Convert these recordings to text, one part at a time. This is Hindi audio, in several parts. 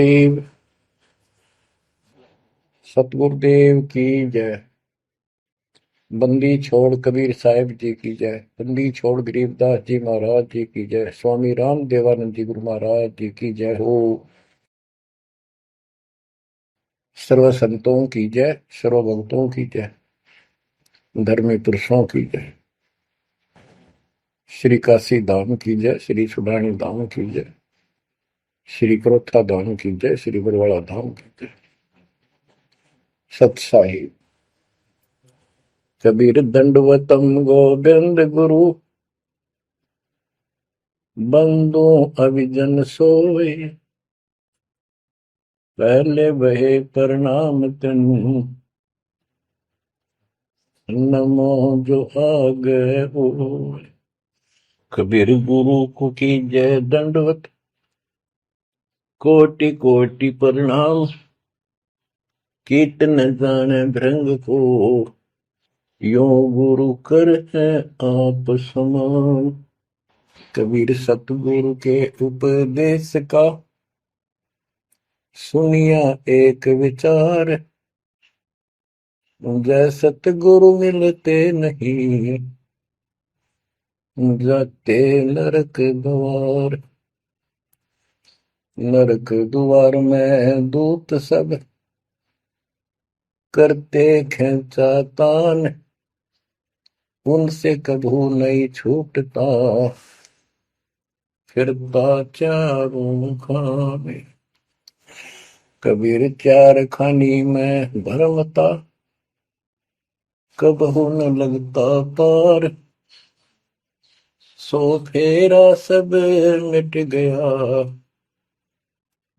देव सतगुरुदेव की जय। बंदी छोड़ कबीर साहिब जी की जय। बंदी छोड़ गरीबदास जी महाराज जी की जय। स्वामी राम देवानंद जी गुरु महाराज जी की जय हो। सर्व संतों की जय, सर्व भक्तों की जय, धर्मी पुरुषों की जय। श्री काशी धाम की जय, श्री सुडानी धाम की जय, श्री क्रोथा धाम की जय, श्री बरवाड़ा धाम की जय। सत साहिब कबीर दंडवतम गोविंद गुरु, बंदो अभिजन सोए, पहले बहे प्रणाम तेनु, नमो जो आगे हो। कबीर गुरु को की जय दंडवत, कोटि कोटि प्रणाम, कीर्तन जाने भृंग को, यो गुरु कर है आप समान। कबीर सतगुरु के उपदेश का सुनिया एक विचार, जय सतगुरु मिलते नहीं, जाते नरक द्वार। नरक द्वार में दूत सब करते खेचा तान, उनसे कभू नहीं छूटता, फिरता चारों खाने। कबीर चार खानी में भरमता, कबहू न लगता पार, सो फेरा सब मिट गया,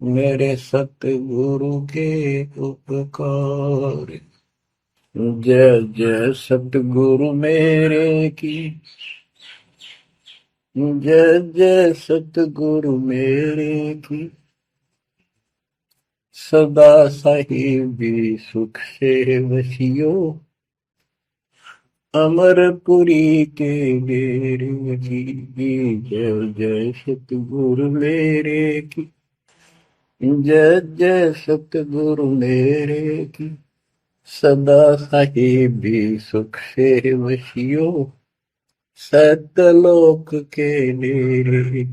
मेरे सतगुरु के उपकार। जय जय सतगुरु मेरे की, जय जय सतगुरु मेरे की, सदा साहिबी सुख से वसियो, अमरपुरी के डेरे की। जय जय सतगुरु मेरे की, जय जय सतगुरु मेरे की, सदा साहिबी सुख से वसियो, सतलोक के डेरे।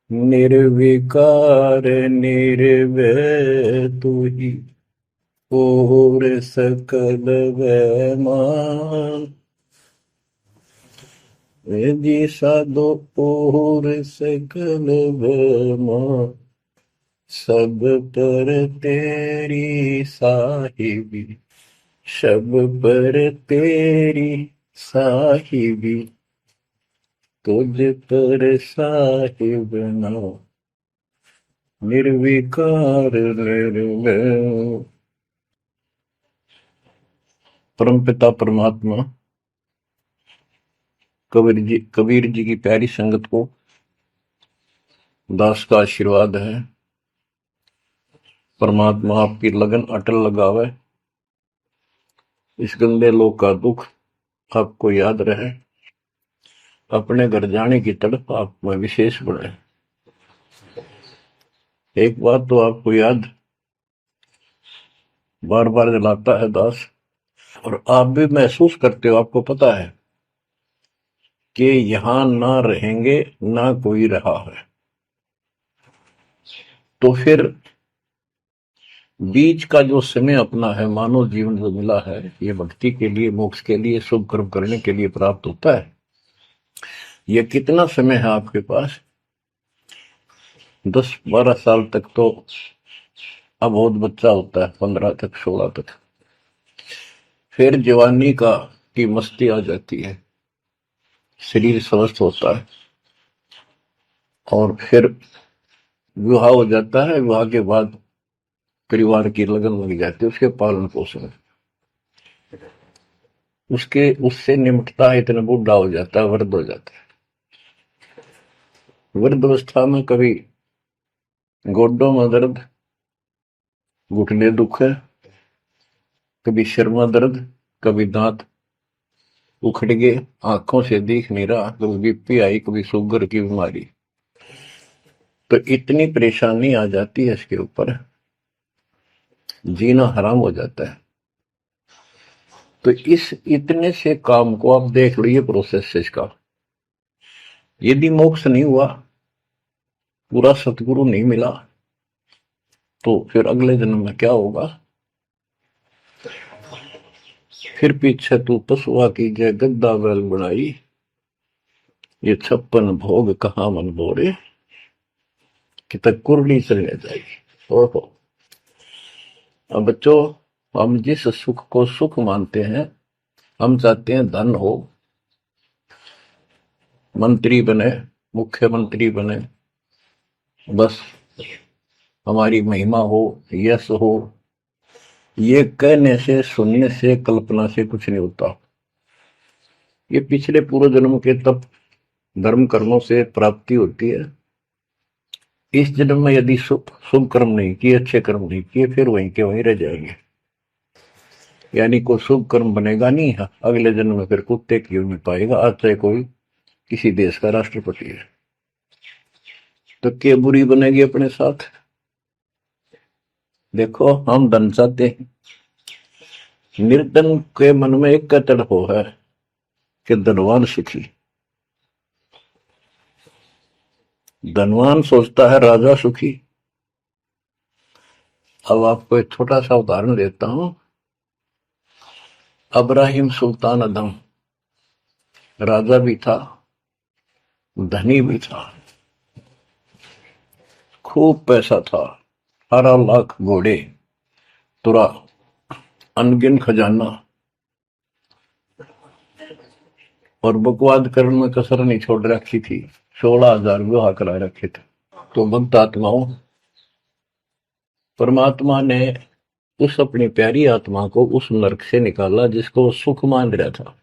निर्विकार निर्भय तू ही, और सकल वैमान। वेदी साधो और सकल वैमान, सब पर तेरी साहिबी, सब पर तेरी साहिबी, तुझ पर साहिब ना, निर्विकार निर्भय। परमपिता परमात्मा कबीर जी की प्यारी संगत को दास का आशीर्वाद है। परमात्मा आपकी लगन अटल लगावे, इस गंदे लोक का दुख आपको याद रहे, अपने घर जाने की तड़प आप में विशेष बढ़े। एक बात तो आपको याद बार बार दिलाता है दास, और आप भी महसूस करते हो, आपको पता है कि यहां ना रहेंगे ना कोई रहा है, तो फिर बीच का जो समय अपना है, मानव जीवन जो मिला है, ये भक्ति के लिए, मोक्ष के लिए, शुभ कर्म करने के लिए प्राप्त होता है। ये कितना समय है आपके पास? 10-12 साल तक तो अबोध बच्चा होता है, 15 तक, 16 तक, फिर जवानी का की मस्ती आ जाती है, शरीर स्वस्थ होता है, और फिर विवाह हो जाता है। विवाह के बाद परिवार की लगन लग जाती है, उसके पालन पोषण में, उसके उससे निमटता है, इतना बूढ़ा हो जाता है, वृद्ध हो जाता है। वृद्ध अवस्था में कभी गोड्डों में दर्द, घुटने दुख है, कभी सिर में दर्द, कभी दांत उखड़ गए, आंखों से दिख नहीं रहा, कभी बीपी आई, कभी शुगर की बीमारी। तो इतनी परेशानी आ जाती है इसके ऊपर, जीना हराम हो जाता है। तो इस इतने से काम को आप देख लो, ये प्रोसेस है इसका। यदि मोक्ष नहीं हुआ, पूरा सतगुरु नहीं मिला, तो फिर अगले जन्म में क्या होगा? फिर पीछे तू पशुआ की जय गद्दा बैल बनाई, ये 56 भोग कहाँ मन बोरे, कि तक कुरली चलने जाएगी। ओहो। अब बच्चों, हम जिस सुख को सुख मानते हैं, हम चाहते हैं धन हो, मंत्री बने, मुख्यमंत्री बने, बस हमारी महिमा हो, यश हो। ये कहने से, सुनने से, कल्पना से कुछ नहीं होता। ये पिछले पूर्व जन्म के तप धर्म कर्मों से प्राप्ति होती है। इस जन्म में यदि शुभ कर्म नहीं किए, अच्छे कर्म नहीं किए, फिर वहीं के वहीं रह जाएंगे। यानी कोई शुभ कर्म बनेगा नहीं है, अगले जन्म में फिर कुत्ते की नहीं पाएगा, आज चाहे कोई किसी देश का राष्ट्रपति है। तो क्या बुरी बनेगी अपने साथ? देखो, हम धन चाहते हैं, निर्धन के मन में एक तड़प है कि धनवान सुखी। धनवान सोचता है राजा सुखी। अब आपको एक छोटा सा उदाहरण देता हूं। अब्राहिम सुल्तान अदम राजा भी था, धनी भी था, खूब पैसा था, 18 लाख घोड़े, तुरा, अनगिन खजाना, और बकवाद करने में कसर नहीं छोड़ रखी थी। 16,000 विवाह करा रखे थे। तो भक्त आत्माओं, परमात्मा ने उस अपनी प्यारी आत्मा को उस नरक से निकाला जिसको वो सुख मान रहा था।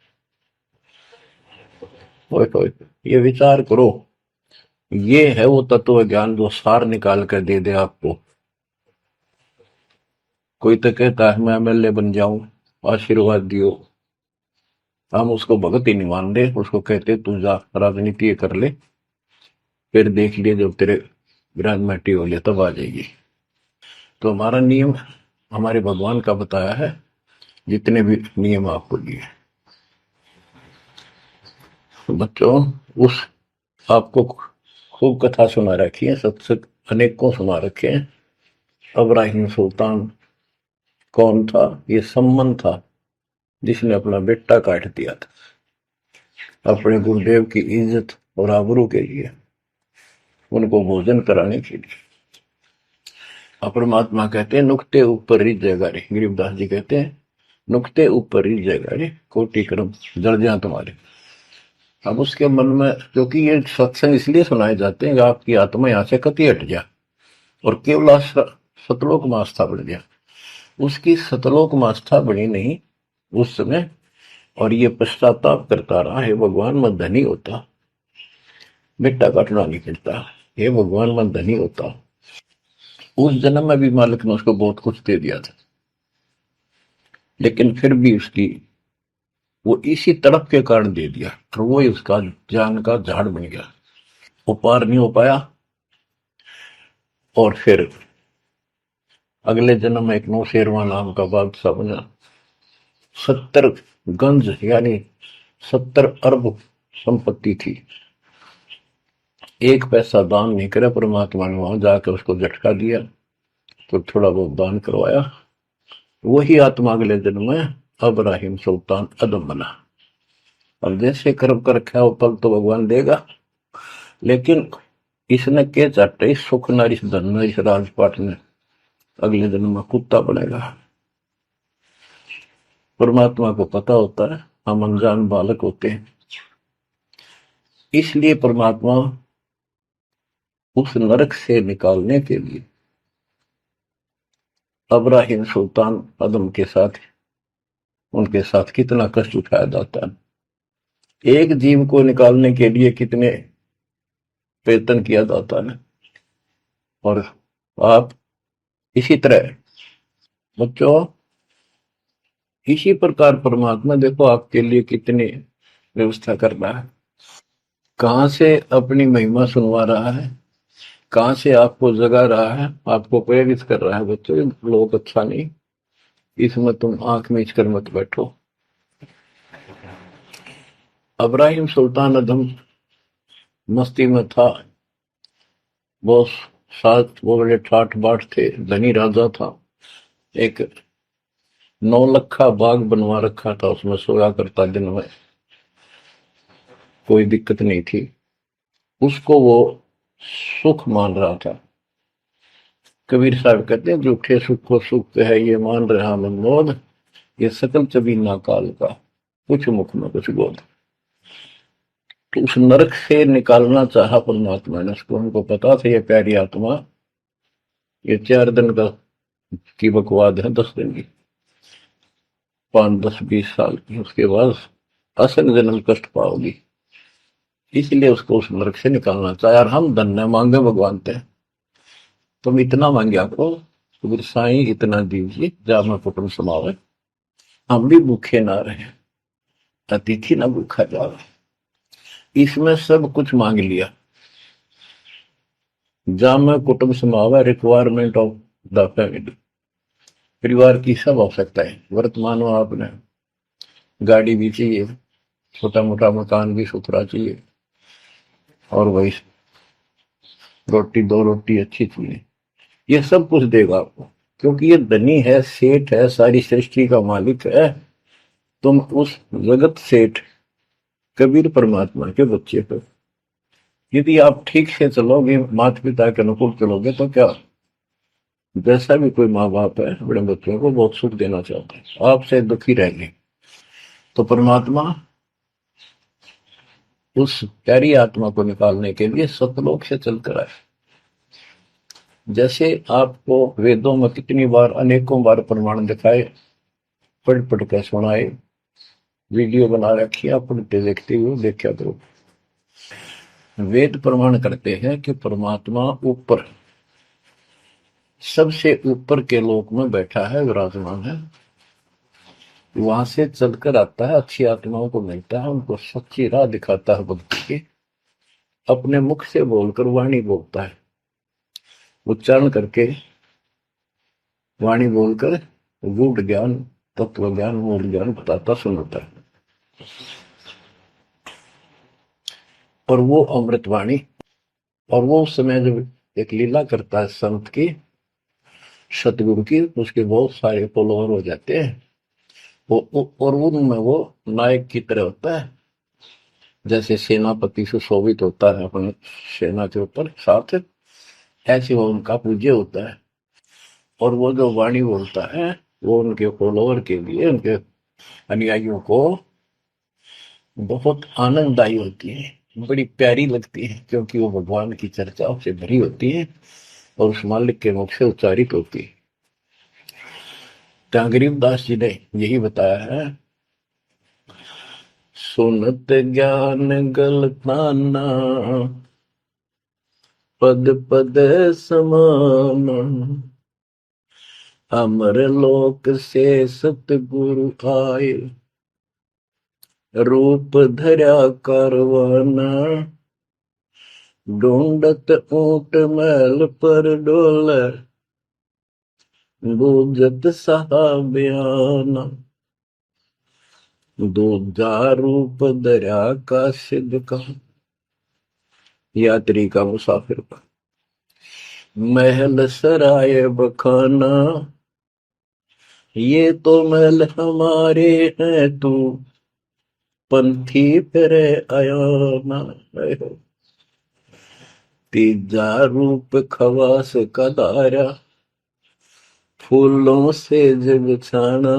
ओए ओए, ये विचार करो, ये है वो तत्व ज्ञान जो सार निकाल कर दे दे आपको। कोई तो कहता है मैं एमएलए बन जाऊं, आशीर्वाद दियो। हम उसको भगत ही नहीं मान रहे, उसको कहते तू जा राजनीति कर ले, फिर देख लिए जब तेरे ग्रांड हो लिया तब आ जाएगी। तो हमारा नियम हमारे भगवान का बताया है, जितने भी नियम आपको दिए। तो बच्चों, उस आपको खूब कथा सुना रखी है, सत्संग अनेकों सुना रखे हैं। अब्राहिम सुल्तान कौन था? ये सम्मन था जिसने अपना बेटा काट दिया था अपने गुरुदेव की इज्जत और आबरू के लिए, उनको भोजन कराने के लिए। परमात्मा कहते हैं नुक्ते ऊपर ही जगह रे, गरीबदास जी कहते हैं नुक्ते ऊपर ही जगह रे, कोटि कर्म जड़ जा तुम्हारे। अब उसके मन में, क्योंकि ये सत्संग इसलिए सुनाए जाते हैं कि आपकी आत्मा यहां से कति हट जाए और केवल सतलोक में आस्था बढ़ जाए। उसकी सतलोक में आस्था बनी नहीं उस समय, और ये पश्चाताप करता रहा, हे भगवान मैं धनी होता, बेटा काटना नहीं पड़ता, हे भगवान मैं धनी होता। उस जन्म में भी मालिक ने उसको बहुत कुछ दे दिया था, लेकिन फिर भी उसकी वो इसी तड़प के कारण दे दिया, और वो ही उसका जान का झाड़ बन गया। वो पार नहीं हो पाया, और फिर अगले जन्म में एक नौशेरवा नाम का बादशाह बना। 70 गंज यानी 70 अरब संपत्ति थी। एक पैसा दान नहीं करे, परमात्मा ने वहां जाकर उसको झटका दिया, तो थोड़ा बहुत दान करवाया। वही आत्मा अगले जन्म में अब्राहिम सुल्तान अदम बना। अब जैसे कर्म कर रखा है वो फल तो भगवान देगा, लेकिन इसने के चाटे सुख न इस धन न इस राजपाट में, अगले जन्म में कुत्ता बनेगा। परमात्मा को पता होता है, हम अनजान बालक होते हैं। इसलिए परमात्मा उस नरक से निकालने के लिए अब्राहिम सुल्तान अदम के साथ, उनके साथ कितना कष्ट उठाया जाता है। एक जीव को निकालने के लिए कितने प्रयत्न किया जाता है। और आप इसी तरह बच्चों, इसी प्रकार परमात्मा देखो आपके लिए कितनी व्यवस्था कर रहा है, कहां से अपनी महिमा सुनवा रहा है। कहाँ से आपको जगा रहा है, आपको प्रेरित कर रहा है बच्चों, ये लोग अच्छा नहीं, इसमें तुम आंख मीच कर मत बैठो। इब्राहिम सुल्तान अदम मस्ती में था, वो साथ वो बड़े ठाठ बाट थे, धनी राजा था। एक 9 लखा बाग बनवा रखा था, उसमें सोया करता दिन में, कोई दिक्कत नहीं थी उसको, वो सुख मान रहा था। कबीर साहब कहते हैं, झूठे सुख को सुख है ये मान रहा मनमोद, ये सकल चबीना काल का, कुछ मुख में कुछ बोध। तो उस नरक से निकालना चाहा परमात्मा ने उसको, उनको पता था ये प्यारी आत्मा, ये 4 दिन का की बकवाद है, 10 दिन की, 5, 10, 20 साल की, उसके बाद असल जन्म कष्ट पाओगी, इसलिए उसको उस नरक से निकालना चाहे। और हम धन्य मांगे भगवान थे, तुम इतना मांगे आपको, कबीर साईं इतना दीजिए जा मैं कुटुंब समावे, हम भी भूखे ना रहे, अतिथि ना भूखा जावे। इसमें सब कुछ मांग लिया। जा मैं कुटुंब समावे, रिक्वायरमेंट ऑफ द फैमिली, परिवार की सब आवश्यकताएं। वर्तमान में आपने गाड़ी भी चाहिए, छोटा मोटा मकान भी सुथरा चाहिए, और वही रोटी, 2 रोटी अच्छी चाहिए, ये सब कुछ देगा आपको, क्योंकि ये धनी है, सेठ है, सारी सृष्टि का मालिक है। तुम उस जगत सेठ कबीर परमात्मा के बच्चे हो। यदि आप ठीक से चलोगे, माता पिता के अनुकूल चलोगे, तो क्या, जैसा भी कोई माँ बाप है अपने बच्चों को बहुत सुख देना चाहते हैं, आपसे दुखी रहेंगे, तो परमात्मा उस प्यारी आत्मा को निकालने के लिए सतलोक से चलकर आए। जैसे आपको वेदों में कितनी बार, अनेकों बार प्रमाण दिखाए, पढ़ पढ़ कर सुनाए, वीडियो बना रखी है, आप पढ़ते देखते हुए देखा करो। वेद प्रमाण करते हैं कि परमात्मा ऊपर, सबसे ऊपर के लोक में बैठा है, विराजमान है, वहां से चलकर आता है, अच्छी आत्माओं को मिलता है, उनको सच्ची राह दिखाता है भक्ति की, अपने मुख से बोलकर वाणी बोलता है, उच्चारण करके वाणी बोलकर गूढ़ ज्ञान, तत्व ज्ञान, मूल ज्ञान बताता सुनाता है। और वो अमृतवाणी, और वो उस समय जब एक लीला करता है संत की, सतगुरु की, उसके बहुत सारे फॉलोअर हो जाते हैं, और उनमें वो नायक की तरह होता है, जैसे सेनापति सुशोभित होता है अपने सेना के ऊपर साथ, ऐसे वो उनका पूज्य होता है। और वो जो वाणी बोलता है, वो उनके फॉलोअर के लिए, उनके अनुयायियों को बहुत आनंददायी होती है, बड़ी प्यारी लगती है, क्योंकि वो भगवान की चर्चाओं से भरी होती है और उस मालिक के मुख से उच्चारित होती है। तो गरीबदास जी ने यही बताया है, सुनत ज्ञान गलताना, पद पद समान, अमर लोक से सतगुरु आए, रूप धरा करवाना, ढूंढत ऊंट मैल पर डोले, बूझत सहाबयाना, दूजा रूप दरिया का सिद्ध का, यात्री का, मुसाफिर का, महल सराय बखाना, ये तो महल हमारे हैं, तू पंथी फिरे अयाना। तीजा रूप खवास का दायरा, फूलों से जग छाना,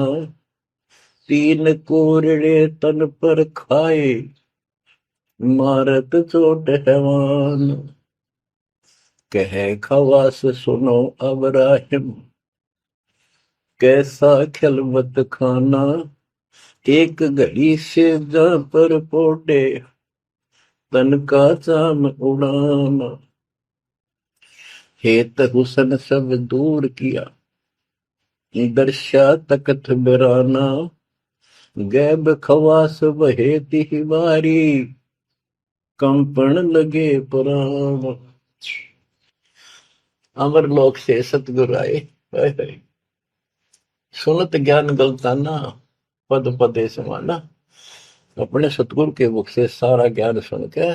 3 कोरड़े तन पर खाए, मारत चोट हैवान, कहे खवास सुनो अब राहिम, कैसा खिलवत खाना, एक घड़ी से जा पर पोटे, तन का चाम उड़ाना, हेत हुसन सब दूर किया, दर्शा तकत बिराना, गैब खवास बहे तिहवारी, कंपन लगे पुराण। अमर लोक से सतगुरु आए, हाय हाय। सुनत ज्ञान गलताना, पद पदे समाना। अपने सतगुरु के मुख से सारा ज्ञान सुन के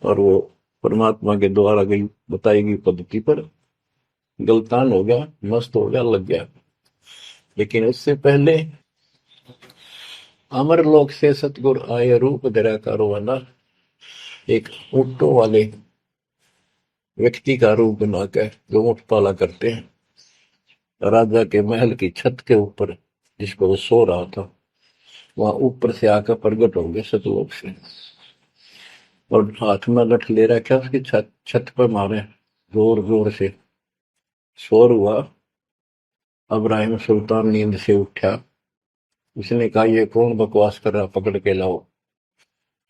और वो परमात्मा के द्वारा गई बताई गई पद्धति पर गलतान हो गया, मस्त हो गया, लग गया। लेकिन उससे पहले अमर लोक से सतगुरु आए, रूप धरा कारवाना। एक ऊँटों वाले व्यक्ति का रूप बनाकर जो ऊँट पाला करते हैं, राजा के महल की छत के ऊपर जिसको वो सो रहा था, वहां ऊपर से आकर प्रकट हो गए सतलोक से, और हाथ में लठ ले रखा, उसकी छत छत पर मारे जोर जोर से। शोर हुआ। इब्राहिम सुल्तान नींद से उठा। उसने कहा, ये कौन बकवास कर रहा, पकड़ के लाओ।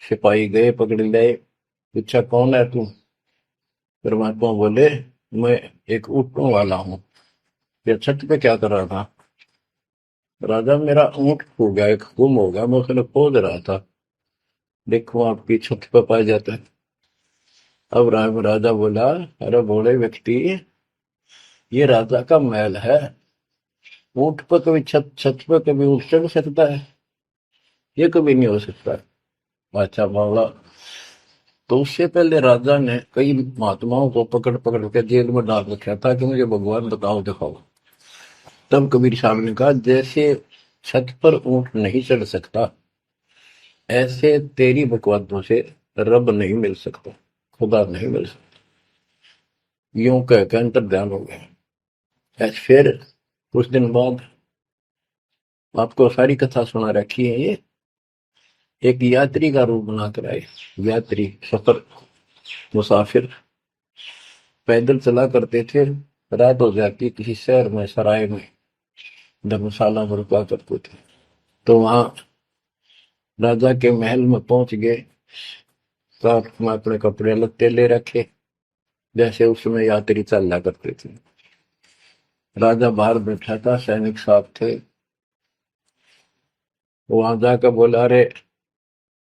सिपाही गए, पकड़ लाए। पूछा, कौन है तू? परमात्मा बोले, मैं एक ऊँटों वाला हूँ। ये छत पे क्या कर रहा था? राजा, मेरा ऊँट खो गया, एक गुम हो गया, मैं उसने खोज रहा था, देखो आपकी छत पे पाया जाता है। अब राजा बोला, अरे भोले व्यक्ति, ये राजा का महल है, ऊँट पर कभी छत पर कभी उठ चढ़ सकता है? ये कभी नहीं हो सकता। अच्छा बोला। तो उससे पहले राजा ने कई महात्माओं को पकड़ पकड़ के जेल में डाल रखा था कि मुझे भगवान बताओ, दिखाओ। तब कबीर साहब ने कहा, जैसे छत पर ऊँट नहीं चढ़ सकता, ऐसे तेरी बकवादों से रब नहीं मिल सकता, खुदा नहीं मिल सकता। यूं कहकर अंतर ध्यान हो गया। फिर कुछ दिन बाद, आपको सारी कथा सुना रखी है, ये एक यात्री का रूप बनाकर आए। यात्री, सफर, मुसाफिर पैदल चला करते थे। रात हो जाती, किसी शहर में, सराय में, धर्मशाला में रुका करते थे। तो वहां राजा के महल में पहुंच गए। साथ में अपने कपड़े लत्ते ले रखे, जैसे उसमें यात्री चलना करते थे। राजा बाहर बैठा था, सैनिक साहब थे। वहां जाकर बोला, अरे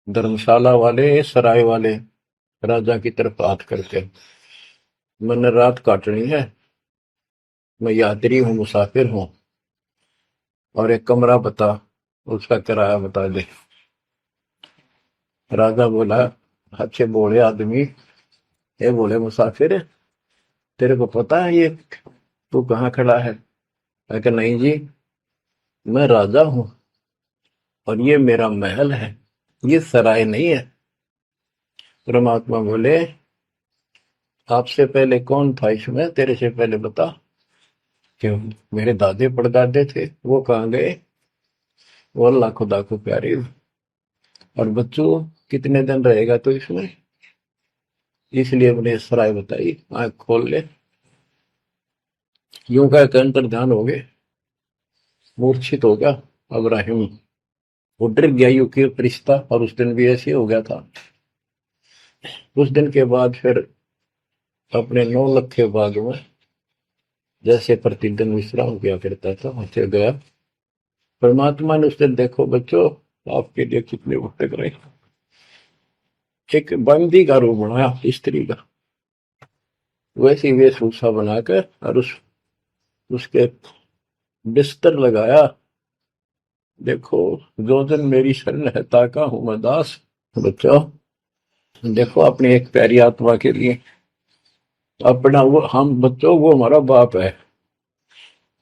धर्मशाला वाले, सराय वाले, राजा की तरफ हाथ करके, मैंने रात काटनी है, मैं यात्री हूँ, मुसाफिर हूँ, और एक कमरा बता, उसका किराया बता दे। राजा बोला, अच्छे बोले आदमी, ये बोले मुसाफिर, तेरे को पता है ये तू कहाँ खड़ा है? मैं कहा, नहीं जी, मैं राजा हूँ और ये मेरा महल है, ये सराय नहीं है। परमात्मा बोले, आपसे पहले कौन था इसमें, तेरे से पहले बता। क्यों? मेरे दादे परदादे थे, वो कहाँ गए? वो अल्लाह खुदा को प्यारे। और बच्चों, कितने दिन रहेगा तो इसमें? इसलिए मैंने सराय बताई, आंख खोल ले। यूं कह के अंतर ध्यान हो गए, मूर्छित हो गया इब्राहिम। वो डर गया, यूं कि फरिश्ता, और उस दिन भी ऐसे हो गया था। उस दिन के बाद फिर अपने 9 लखे बाग में जैसे प्रतिदिन विश्राम किया करता था, वहां गया। परमात्मा ने उस दिन, देखो बच्चों, आपके लिए कितने भटक रहे, एक बंदी का रूप बनाया, स्त्री का, वैसी वेशभूषा बनाकर, और उसके बिस्तर लगाया। देखो, जो जन मेरी शरण है, ताका हूं मैं दास। बच्चों, देखो अपनी एक प्यारी आत्मा के लिए अपना, वो हम बच्चों, वो हमारा बाप है,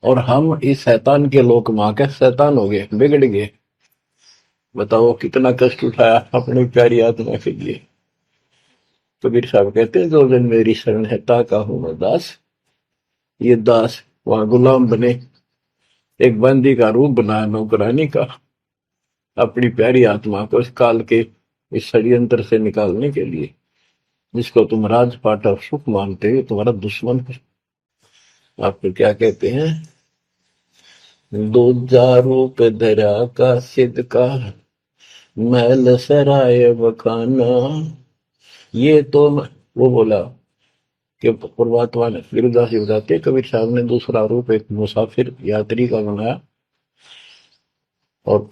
और हम इस शैतान के लोक में आकर शैतान हो गए, बिगड़ गए। बताओ कितना कष्ट उठाया अपनी प्यारी आत्मा के लिए। कबीर साहब कहते हैं, जो जन मेरी शरण है, ताका हूं मैं दास। ये दास वहां गुलाम बने, एक बंदी का रूप बनाया, नौकरानी का, अपनी प्यारी आत्मा को इस काल के इस षड्यंत्र से निकालने के लिए। जिसको तुम राजपाट और सुख मानते हो, तुम्हारा दुश्मन है। आपको क्या कहते हैं? दूजा रूप धरा का सिद्ध का, महल सराय बखाना। ये तो वो बोला कि परमात्मा ने, गिरिदास जी बताते, कबीर साहब ने दूसरा रूप एक मुसाफिर यात्री का बनाया, और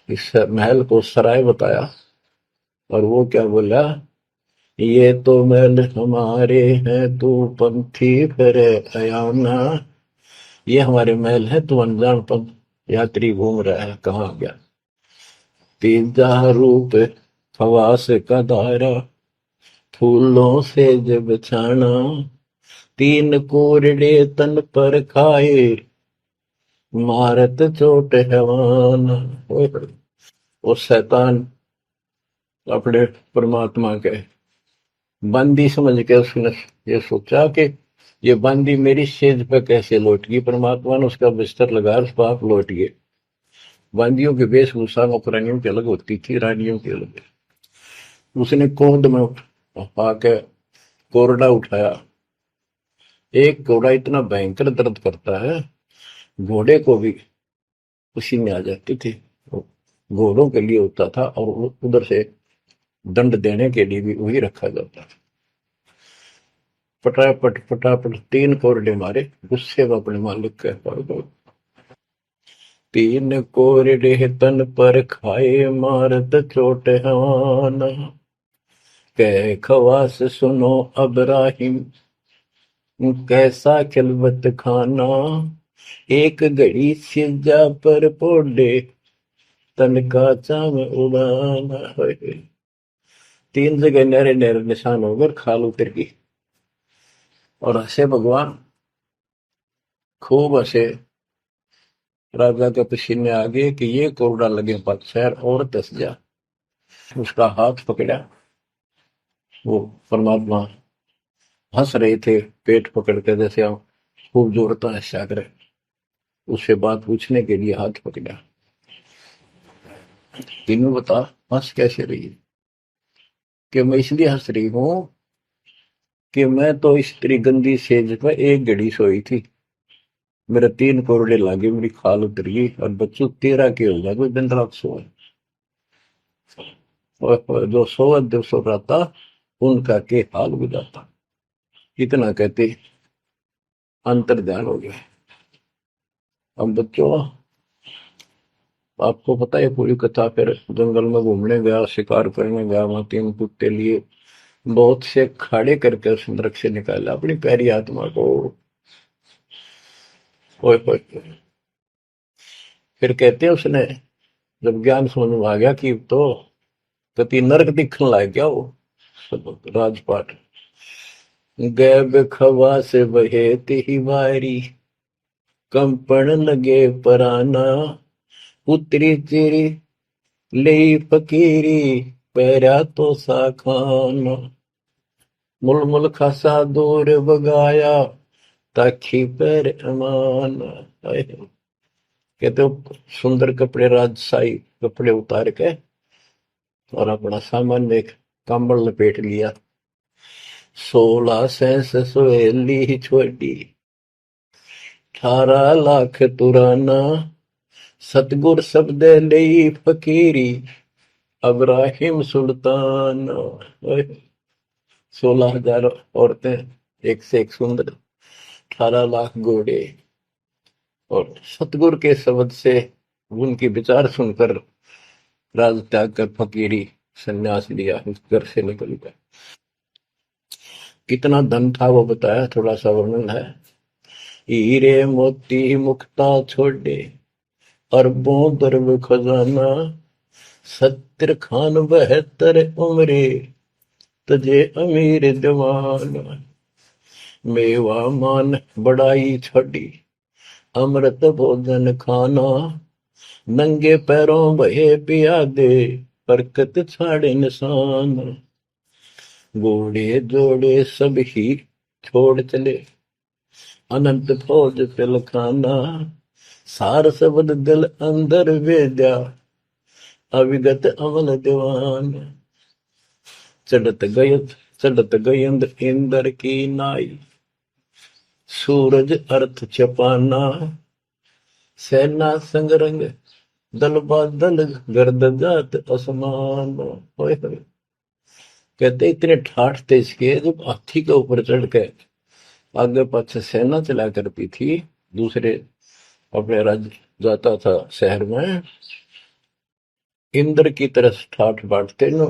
इस महल को सराय बताया। और वो क्या बोला ये तो महल हमारे हैं, तू पंथी फिर अयाना। ये हमारे महल है, तू अनजान पंथ यात्री घूम रहा है, कहाँ गया। तीजा रूप खवास का धारा, फूलों से जब छाना। तीन कोरडे तन पर खाए, मारत चोट हैवान। वो शैतान अपने परमात्मा के बंदी समझ के उसने ये सोचा कि ये बंदी मेरी सेज पे कैसे लौट गई। परमात्मा ने उसका बिस्तर लगा, उस पाप लौट गए। बंदियों की वेशभूषा नौकरानियों की अलग होती थी, रानियों की अलग। उसने कोंद में आके कोरडा उठाया। एक घोड़ा इतना भयंकर दर्द करता है, घोड़े को भी पसीने आ जाते थे। घोड़ों के लिए होता था और उधर से दंड देने के लिए भी वही रखा जाता था। फटाफट फटाफट तीन कोरडे मारे, गुस्से में अपने मालिक के पड़ गए। तीन कोरडे तन पर खाए, मारत चोट हवाना। कह खवास सुनो अबराहिम, कैसा खिलवत खाना। एक घड़ी सिजा पर पोडे, तन का चाम उड़ाना। तीन जगह नहरे नहरे निशान होकर खाल उतर गई। और हंसे भगवान, खूब हंसे। राजा के पसीने आ गए कि ये कोरडा लगे पक्षर और दस जा। उसका हाथ पकड़ा, वो परमात्मा हंस रहे थे पेट पकड़ के, जैसे हम खूब जोरता है सागर। उससे बात पूछने के लिए हाथ पकड़ा। तीनों बता, हंस कैसे रही है। कि मैं इसलिए हंस रही हूं कि मैं तो स्त्री गंदी सेज पर एक घड़ी सोई थी, मेरे तीन कोरडे लागे, मेरी खाल उतर गई, और बच्चों तेरा के हो गया, कोई दिन रात सोए। और जो सोवत जो सो रहा उनका के हाल बुझाता। इतना कहते अंतर ध्यान हो गया। अब बच्चों, आपको पता है पूरी कथा। फिर जंगल में घूमने गया, शिकार करने गया, वहां तीन कुत्ते लिए, बहुत से खाड़े करके उस नरक से निकाला अपनी प्यारी आत्मा को। ओए ओए ओए। फिर कहते हैं उसने जब ज्ञान समझ में आ गया कि तो कति नरक दिखने लग गया वो राजपाट। गैब खवा से बहे ही वारी, कंपन लगे पराना। उतरी चिरी ले फकीरी, पैरा तो सा खाना। मुलमुल खासा दूर बगाया, ताखी पैर अमान। कहते हो सुंदर कपड़े, राजशाही कपड़े उतार के और अपना सामान में एक कंबल लपेट लिया। 16 सेंस सोहेली छोड़ी, 18 लाख तुराना। सतगुर शब्द लई फकीरी, अब्राहिम सुल्तान। 16,000 औरतें, एक से एक सुंदर, 18 लाख घोड़े। और सतगुरु के शब्द से उनके विचार सुनकर राज त्याग कर फकीरी संन्यास लिया, घर से निकल गया। कितना धन था वो बताया, थोड़ा सा वर्णन है। हीरे मोती मुक्ता छोड़े, अरबों दरब खजाना। 70 खान 72 उम्रे, तजे अमीर दीवाना। मेवा मान बड़ाई छोड़ी, अमृत भोजन खाना। नंगे पैरों बहे पियादे, बरकत छाड़े निशान। घोड़े जोड़े सब ही छोड़ चले, अनंत फौज पिल खाना। सार सबद दिल अंदर वेद्या, अविगत अमल दीवान। चढ़त गयत चढ़त गयंद इंदर की नाई, सूरज अर्थ छपाना। सेना संगरंग दल बादल, गर्द जात असमान। होए होए। कहते इतने ठाठ थे इसके, जब हाथी के ऊपर चढ़ के आगे पाछे सेना चला करती थी, दूसरे अपने राज्य जाता था शहर में, इंद्र की तरह ठाठ बांटते न।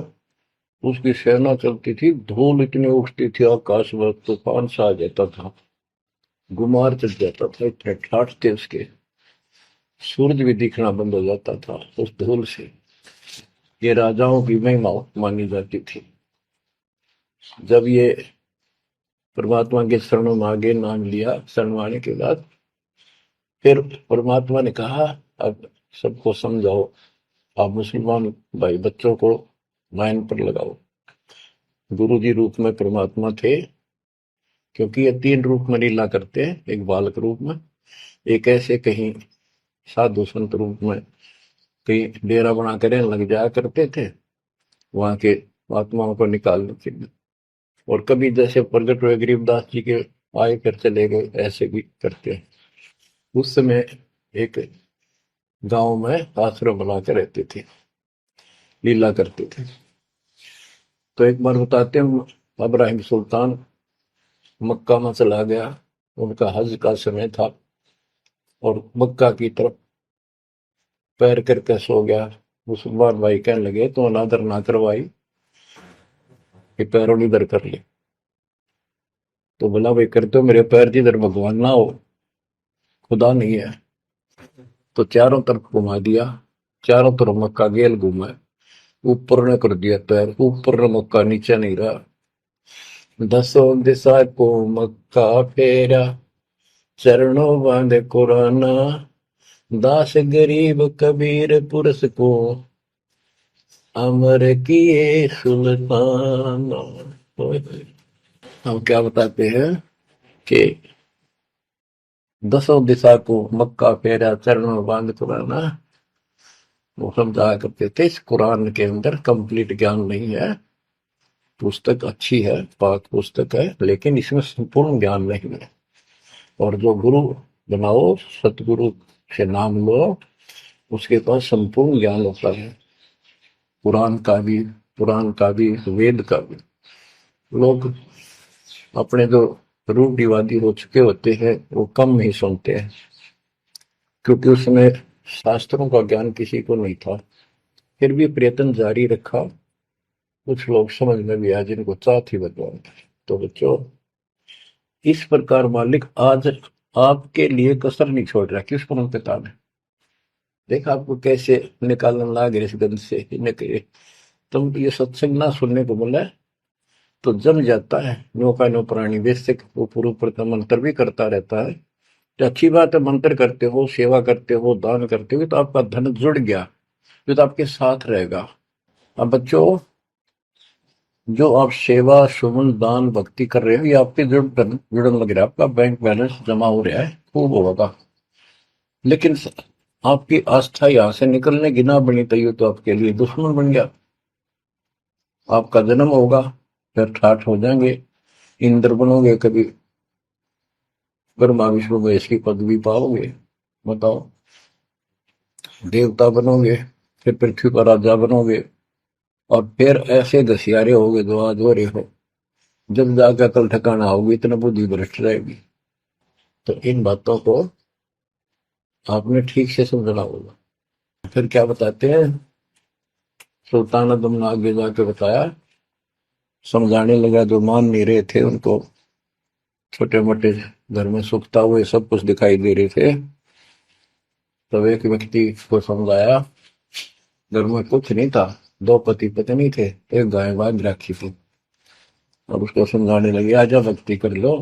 उसकी सेना चलती थी, धूल इतनी उठती थी आकाश में, तूफान सा आ जाता था, गुमार चढ़ जाता था, इतने ठाठ थे उसके, सूरज भी दिखना बंद हो जाता था उस धूल से। ये राजाओं की महिमा मानी जाती थी। जब ये परमात्मा के शरणों में आगे नाम लिया, शरण आने के बाद फिर परमात्मा ने कहा अब सबको समझाओ, आप मुसलमान भाई बच्चों को लाइन पर लगाओ। गुरु जी रूप में परमात्मा थे, क्योंकि ये तीन रूप में लीला करते हैं, एक बालक रूप में, एक ऐसे कहीं साधु संत रूप में कहीं डेरा बना कर लग जाया करते थे वहां के आत्माओं को निकालने के लिए, और कभी जैसे प्रगट हुए गरीबदास जी के आए फिर चले गए, ऐसे भी करते हैं। उस समय एक गांव में आश्रम बना के रहते थे, लीला करते थे। तो एक बार बताते हैं, इब्राहिम सुल्तान मक्का में चला गया, उनका हज का समय था, और मक्का की तरफ पैर करके सो गया। मुसलमान भाई कहने लगे तो अनादर ना करवाई कि पैरों इधर कर ले। तो बोला भाई करते हो मेरे पैर जिधर भगवान ना हो, खुदा नहीं है। तो चारों तरफ घुमा दिया, चारों तरफ मक्का गेल घूमा, ऊपर ने कर दिया पैर, ऊपर ने मक्का, नीचे नहीं रहा। दसों दिशा को मक्का फेरा, चरणों बांधे कुराना, दास गरीब कबीर पुरस को, अमर किए सुल्तान। हम क्या बताते हैं कि दसों दिशा को मक्का फेरा, चरणों में बांध कुराना, वो समझाया करते थे। इस कुरान के अंदर कंप्लीट ज्ञान नहीं है, पुस्तक अच्छी है, पाक पुस्तक है, लेकिन इसमें संपूर्ण ज्ञान नहीं है। और जो गुरु बनाओ, सतगुरु से नाम लो, उसके पास संपूर्ण ज्ञान होता है, कुरान का भी, पुराण का भी, वेद का भी। लोग अपने जो रूढ़िवादी हो चुके होते हैं वो कम ही सुनते हैं, क्योंकि उसमें शास्त्रों का ज्ञान किसी को नहीं था। फिर भी प्रयत्न जारी रखा, कुछ लोग समझ में भी आए जिनको चाह थी भगवान। तो बच्चों, इस प्रकार मालिक आज आपके लिए कसर नहीं छोड़ रहा। किस पर पिता ने देखा आपको कैसे निकालने लगा इस गंध से, तुम ये सत्संग ना सुनने को बोला तो जम जाता है। नो का नो प्राणी वैसे ऊपर ऊपर का मंत्र भी करता रहता है, तो अच्छी बात है, मंत्र करते हो, सेवा करते हो, दान करते हो, तो आपका धन जुड़ गया, जो तो आपके साथ रहेगा। अब बच्चों, जो आप सेवा सुमन दान भक्ति कर रहे हो, ये आपके जुड़न लग रहा है, आपका बैंक बैलेंस जमा हो रहा है, खूब होगा। लेकिन आपकी आस्था यहां से निकलने की ना बनी तैयो तो आपके लिए दुश्मन बन गया। आपका जन्म होगा, फिर ठाठ हो जाएंगे, इंद्र बनोगे, कभी ब्रह्मा विष्णु महेश की पदवी पाओगे, बताओ, देवता बनोगे, फिर पृथ्वी पर राजा बनोगे, और फिर ऐसे घसियारे होगे जो आज हो रहे हो, जब जाकर कल ठिकाना होगी, इतना बुद्धि भ्रष्ट रहेगी। तो इन बातों को आपने ठीक से समझना होगा। फिर क्या बताते हैं, सुल्तान आदम ने आगे जाके बताया, समझाने लगा, जो मान नहीं रहे थे उनको, छोटे मोटे घर में सुखता हुए सब कुछ दिखाई दे रहे थे। तब एक व्यक्ति को समझाया, घर में कुछ नहीं था, दो पति पत्नी थे, एक गाय बांध रखी थी। और उसको समझाने लगे, आजा भक्ति कर लो,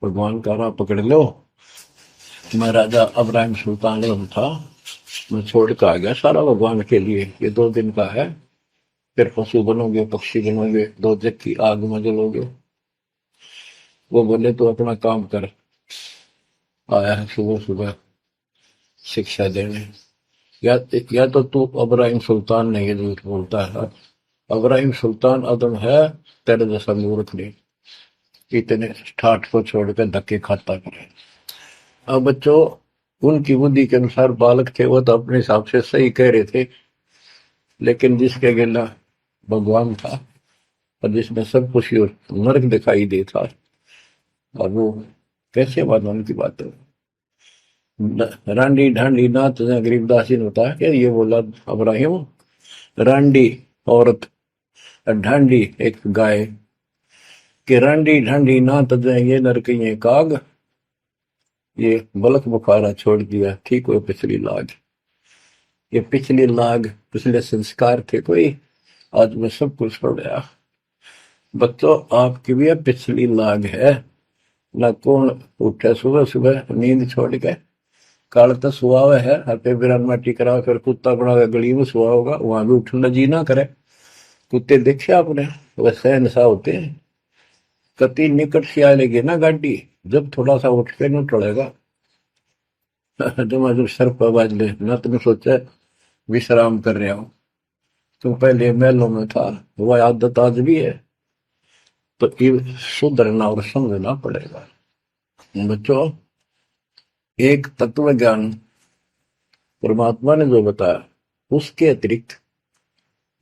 भगवान का राह पकड़ लो। मैं राजा इब्राहिम सुल्तान था, मैं छोड़ के आ गया सारा भगवान के लिए, ये 2 दिन का है, फिर पशु बनोगे, पक्षी बनोगे, दो जग की आग में जलोगे। वो बोले तो अपना काम कर, आया है सुबह सुबह शिक्षा देने। या तो तू इब्राहिम सुल्तान नहीं है, झूठ बोलता है। इब्राहिम सुल्तान आदम है, तेरे जैसा मूर्ख नहीं, इतने ठाठ को छोड़कर धक्के खाता करे। अब बच्चों, उनकी बुद्धि के अनुसार बालक थे, वो तो अपने हिसाब से सही कह रहे थे, लेकिन जिसके गिला भगवान था, और जिसमें सब कुछ नर्क दिखाई देता, और वो कैसे भगवान की बात है। रांडी ढांडी नाच, गरीबदास जी ने बताया कि ये बोला इब्राहिम, रांडी औरत ढांडी एक गाय कि रांडी ढांडी ना तजे ये नर कहीं काग, ये बलक बुखारा छोड़ दिया ठीक हो पिछली लाग। ये पिछली लाग पिछले संस्कार थे कोई, आज मैं सब कुछ छोड़ गया। बच्चों आपकी भी अब पिछली लाग है ना। कौन उठे सुबह सुबह नींद छोड़ के, काल तो सुआ हुआ है हते बिरान माटी करा फिर कुत्ता बना के गली में सुआ होगा, वहां भी उठना जी ना करे। कुत्ते देखे आपने वैसे हिंसा होते हैं। कति निकट से आ लेगी ना गाड़ी, जब थोड़ा सा उठ के न टलेगा जब सर पर बाज ले ना, तुमने सोचा विश्राम कर रहा हूं। तुम पहले महलों में था, वह आदत आज भी है, तो ये सुधरना और समझना पड़ेगा। बच्चों एक तत्व ज्ञान परमात्मा ने जो बताया, उसके अतिरिक्त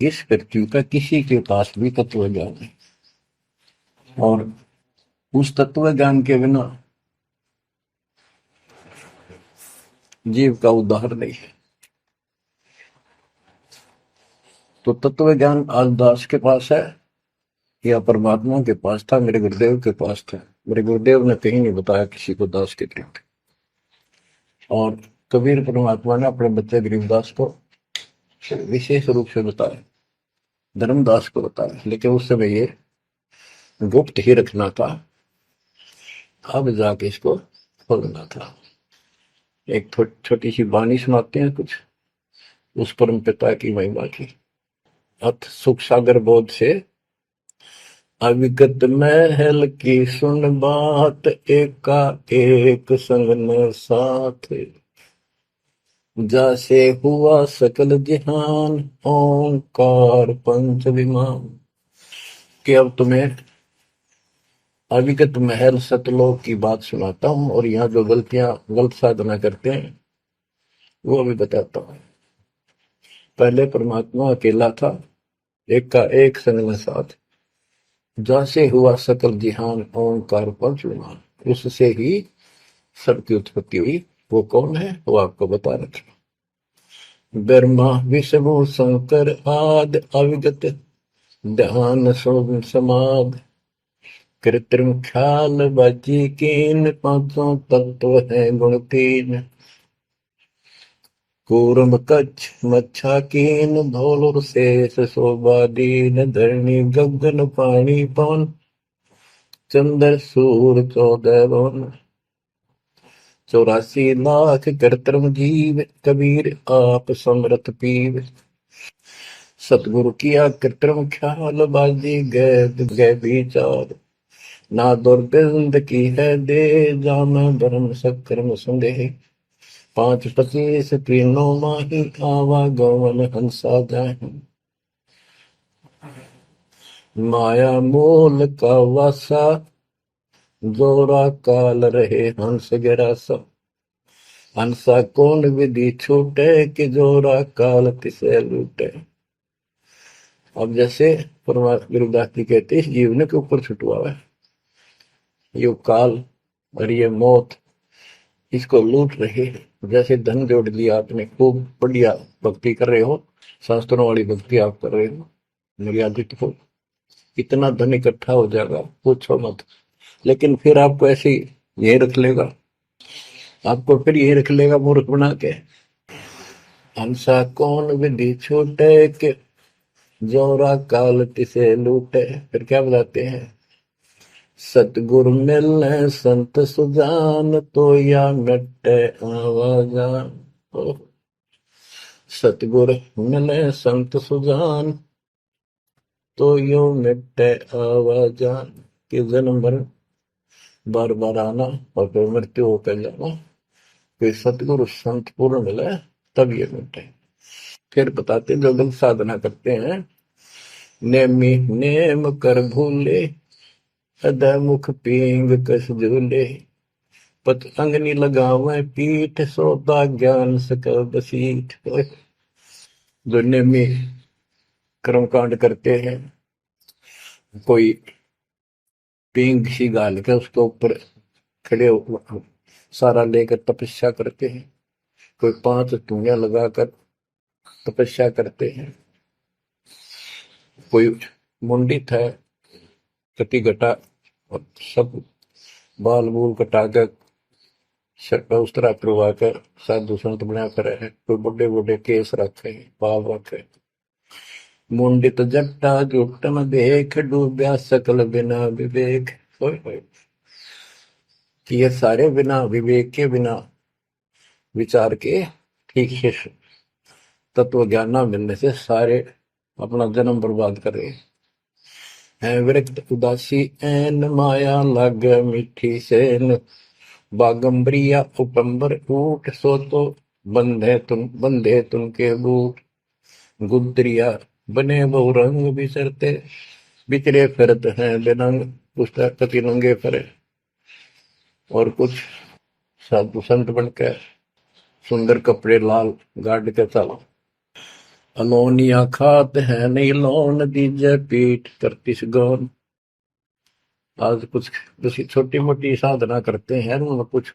इस पृथ्वी का किसी के पास भी तत्व ज्ञान नहीं, और उस तत्व ज्ञान के बिना जीव का उद्धार नहीं है। तो तत्व ज्ञान आज दास के पास है या परमात्मा के पास था? मेरे गुरुदेव के पास था। मेरे गुरुदेव ने कहीं नहीं बताया किसी को दास के अतिरिक्त। और कबीर परमात्मा ने अपने बच्चे गरीबदास को विशेष रूप से बताया, धर्मदास को बताया, लेकिन उस समय ये गुप्त ही रखना था, अब जाके इसको खोलना था। एक छोटी सी वाणी सुनाते हैं कुछ उस परम पिता की महिमा की। अथ सुख सागर बोध से अविगत महल की सुन बात, एका एक संग न साथ, जैसे हुआ सकल जहान ओंकार पंच विमान। कि अब तुम्हें अविगत महल सतलोक की बात सुनाता हूं, और यहाँ जो गलत साधना करते हैं वो भी बताता हूं। पहले परमात्मा अकेला था, एक का एक संग में साथ, जैसे हुआ सकल जिहान ओंकार पंच विमान, उससे ही सबकी उत्पत्ति हुई। वो कौन है वो आपको बता रखा। ब्रह्मा विष्णु शंकर आदि अविगत ध्यान समाध, कृत्रिम ख्याल बाजी कीन, पांचों तत्व है गुण तीन, कूर्म कच्छ मच्छा कीन, धौल शेष शोभा दीन, धरणी गगन पानी पवन, चंद्र सूर 14 भवन, 84 लाख कृत्रिम जीव, कबीर आप समरथ पीव, सतगुरु किया कृत्रिम ख्याल बाजी गए विचार, ना दुर्बिंद की है दे जान धर्म सक्रम संदेह, 5-25 तीनों माही आवा गवन हंसा जाए, माया मूल का वासा जोरा काल रहे हंस गिरासा, हंसा कौन विधि छूटे कि जोरा काल तिसे लूटे। अब जैसे परमात्मा गुरुदास जी कहते इस जीवन के ऊपर छुटवा है ये काल और ये मौत, इसको लूट रहे हैं। जैसे धन जोड़ लिया आपने, खूब बढ़िया भक्ति कर रहे हो, शास्त्रों वाली भक्ति आप कर रहे हो, मर्यादित हो, इतना धन इकट्ठा हो जाएगा पूछो मत। लेकिन फिर आपको ऐसे यही रख लेगा, आपको फिर यही रख लेगा मूर्ख बना के। हंसा कौन विधि छूटे के जोरा काल तिसे लूटे। फिर क्या बताते हैं, सतगुरु मिलने संत सुजान, तो या मिटे आवाजान। सतगुरु मिले संत सुजान, तो यो मिटे आवाजान। कि जन्म मरण बार बार आना और फिर मृत्यु होकर जाना, फिर सतगुरु संत पूर्ण मिले तब ये मिटे। फिर बताते जो लोग साधना करते हैं, नेमी नेम कर भूले, हृदय मुख पींग कस झूले, पत अंगनी लगावे पीठ, सोता ज्ञान सकल बसीठ। जो नेमी कर्मकांड करते हैं, कोई पींग सी गाल के उसके ऊपर खड़े सारा लेकर तपस्या करते हैं, कोई 5 धुनिया लगाकर तपस्या करते हैं, कोई मुंडित है, कति घटा, और सब बाल बूल कटा कर उस तरह करवा कर साधु संत बना कर है। कोई बड़े बड़े केस रखे, पाव रखे। मुंडित जट्टा जुटन देख, डूबया सकल बिना विवेक। होय होय। कि ये सारे बिना विवेक के, बिना विचार के, ठीक से तत्व ज्ञान न मिलने से सारे अपना जन्म बर्बाद कर रहे हैं। विरक्त उदासी एन माया लग मीठी सेन, बागंबरिया उपंबर ऊट, सो तो बंधे तुम के बूट। गुदरिया बने बहु रंग बिसरते, बिचरे फिरत हैं बेनंग। पुस्तक कति नंगे फरे। और कुछ साधु संत बनकर सुंदर कपड़े लाल गाड़ के चलो। अलोनिया खात है नहीं लोन, दीजे पीठ करती गौन। आज कुछ छोटी मोटी साधना करते हैं, उनमें कुछ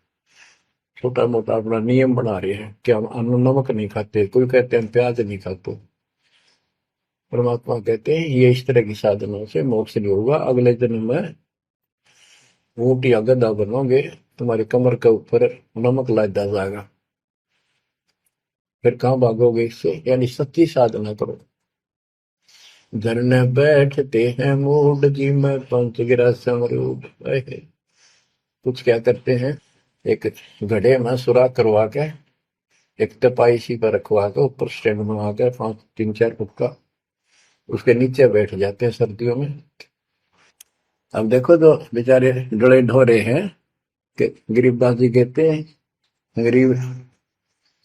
छोटा मोटा अपना नियम बना रहे हैं कि हम अन्न नमक नहीं खाते, कोई कहते हैं प्याज नहीं खाते। परमात्मा कहते हैं ये इस तरह की साधनों से मोक्ष नहीं होगा, अगले जन्म में ऊंट या गधा बनोगे, तुम्हारी कमर के ऊपर नमक लादा जाएगा, फिर कहां भागोगे इससे। यानी सच्ची साधना करो। झरने बैठते हैं मूड जी में, पंच गिरा समरूड। कुछ क्या करते हैं, एक घड़े में सुराख करवा के, एक तपाई सी पर रखवा के, ऊपर स्टैंड बना के 3-4 फुट का, उसके नीचे बैठ जाते हैं सर्दियों में। अब देखो तो बेचारे डरे ढोरे हैं कि गरीबदास कहते हैं, गरीब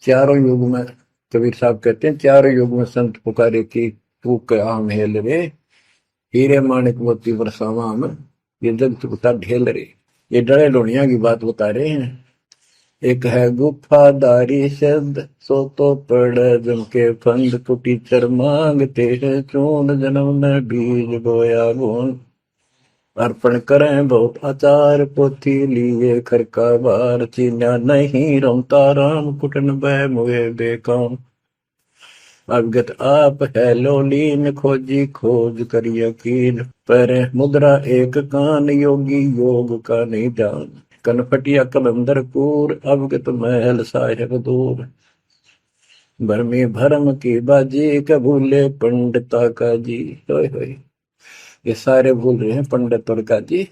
चारों युग में, कबीर साहब कहते हैं चारों युग में संत पुकारे की तू क्या मेल रे, हीरे माणिक मोती बरसावा हम, ये जग चुकता ढेल रे। ये डरे लोनिया की बात बता रहे हैं। एक है गुफादारी शब्द, सो तो पड़ जम के फंद, कुटी चर मांगते हैं चून, जन्म ने बीज बोया गुण। अर्पण करें बहुत आचार, पोथी लिए खरका बार, चीन्या नहीं रमता राम, कुटन बह मुए बेकाम। अवगत आप है लोलीन, खोजी खोज कर यकीन, पर मुद्रा एक कान, योगी योग का नहीं जान। कनफटिया कलंदर पूर, अवगत महल साहेब दूर। भरमी भरम की बाजी, कबूले पंडिता का जी। होय होय। ये सारे भूल रहे हैं पंडित और काजी।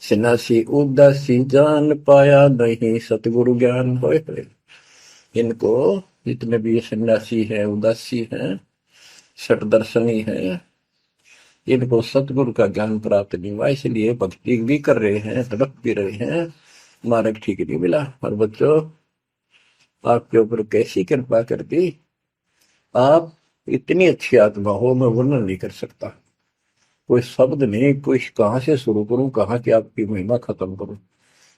सन्यासी उदासी जान, पाया नहीं सतगुरु ज्ञान। होय होय। इनको जितने भी सन्यासी हैं, उदासी हैं, षटदर्शनी हैं, इनको सतगुरु का ज्ञान प्राप्त नहीं हुआ, इसलिए भक्ति भी कर रहे हैं, तड़प भी रहे हैं, मार्ग ठीक नहीं मिला। और बच्चों, आपके ऊपर कैसी कृपा कर दी, आप इतनी अच्छी आत्मा हो, मैं वर्णन नहीं कर सकता। कोई शब्द नहीं, कोई कहां से शुरू करूं, कहां की आपकी महिमा खत्म करूं।